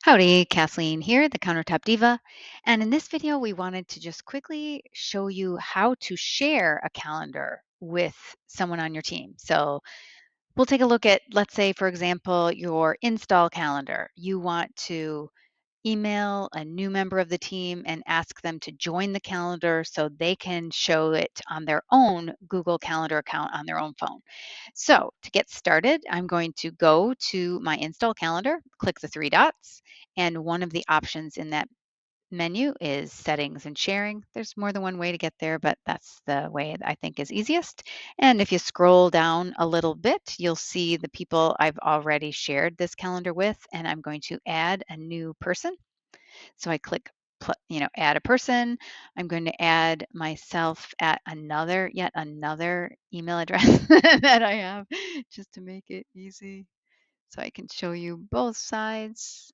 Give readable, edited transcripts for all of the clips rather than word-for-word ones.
Howdy, Kathleen here, the Countertop Diva. And in this video, we wanted to just quickly show you how to share a calendar with someone on your team. So we'll take a look at, let's say, for example, your install calendar. You want to email a new member of the team and ask them to join the calendar so they can show it on their own Google Calendar account on their own phone. So to get started, I'm going to go to my install calendar, click the three dots, and one of the options in that menu is settings and sharing. There's more than one way to get there, but that's the way that I think is easiest. And if you scroll down a little bit, you'll see the people I've already shared this calendar with, and I'm going to add a new person. So I click add a person. I'm going to add myself at yet another email address that I have just to make it easy. So I can show you both sides.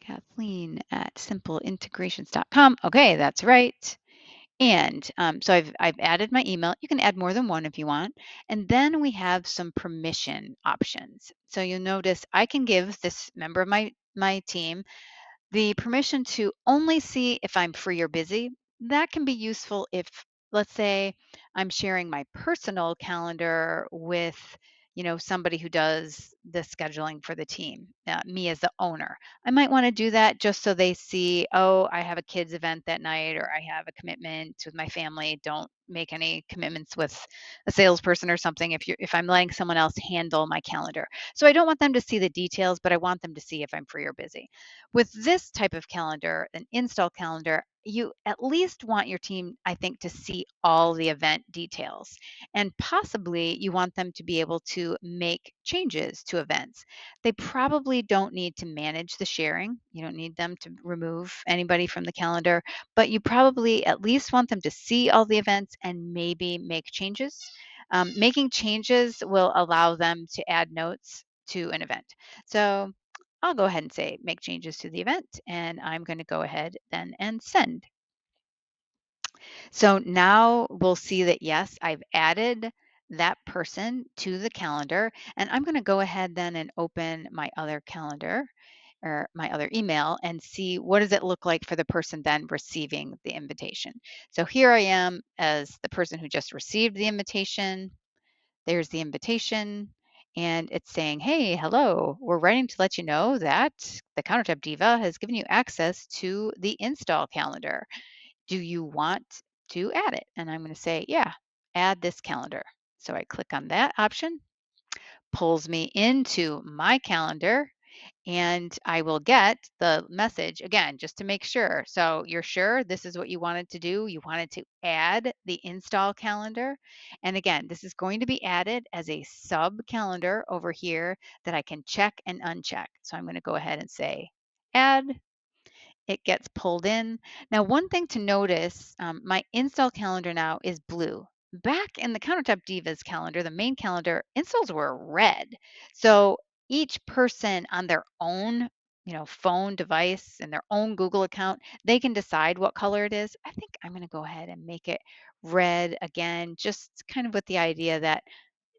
Kathleen at simpleintegrations.com. Okay, that's right. And so I've added my email. You can add more than one if you want. And then we have some permission options. So you'll notice I can give this member of my team the permission to only see if I'm free or busy. That can be useful if, let's say, I'm sharing my personal calendar with, somebody who does the scheduling for the team, me as the owner. I might want to do that just so they see, oh, I have a kids event that night, or I have a commitment with my family. Don't make any commitments with a salesperson or something if I'm letting someone else handle my calendar. So I don't want them to see the details, but I want them to see if I'm free or busy. With this type of calendar, an install calendar, you at least want your team, I think, to see all the event details. And possibly you want them to be able to make changes to events. They probably don't need to manage the sharing. You don't need them to remove anybody from the calendar, but you probably at least want them to see all the events and maybe make changes. Making changes will allow them to add notes to an event. So I'll go ahead and say make changes to the event, and I'm going to go ahead then and send. So now we'll see that yes, I've added that person to the calendar, and I'm going to go ahead then and open my other calendar or my other email and see what does it look like for the person then receiving the invitation. So here I am as the person who just received the invitation. There's the invitation, and it's saying, hey, hello, we're writing to let you know that the Countertop Diva has given you access to the install calendar. Do you want to add it? And I'm going to say, yeah, add this calendar. So I click on that option, pulls me into my calendar, and I will get the message again, just to make sure. So you're sure this is what you wanted to do? You wanted to add the install calendar. And again, this is going to be added as a sub calendar over here that I can check and uncheck. So I'm going to go ahead and say add. It gets pulled in. Now, one thing to notice, my install calendar now is blue. Back in the Countertop Divas calendar, the main calendar, installs were red. So each person on their own, phone device and their own Google account, they can decide what color it is. I think I'm going to go ahead and make it red again, just kind of with the idea that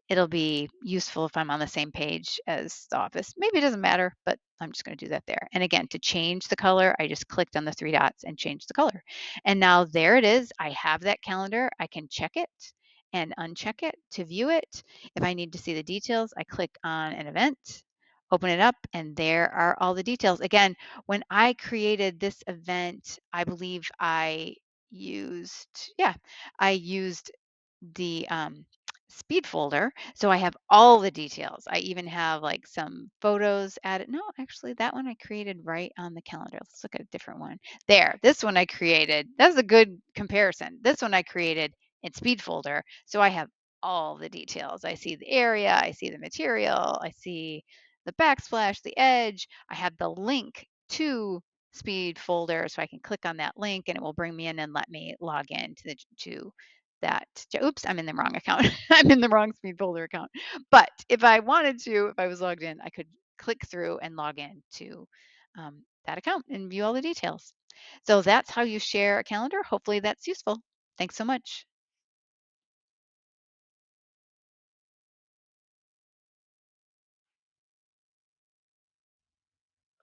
it'll be useful if I'm on the same page as the office. Maybe it doesn't matter, but I'm just going to do that there. And again, to change the color, I just clicked on the three dots and changed the color. And now there it is. I have that calendar. I can check it and uncheck it to view it. If I need to see the details, I click on an event, open it up, and there are all the details. Again, when I created this event, I believe I used the speed folder. So I have all the details. I even have like some photos added. No, actually, that one I created right on the calendar. Let's look at a different one. There, this one I created. That's a good comparison. This one I created in speed folder. So I have all the details. I see the area, I see the material, I see the backsplash, the edge. I have the link to speed folder so I can click on that link and it will bring me in and let me log in to that. Oops, I'm in the wrong account. I'm in the wrong speed folder account. But if I wanted to, if I was logged in, I could click through and log in to that account and view all the details. So that's how you share a calendar. Hopefully that's useful. Thanks so much.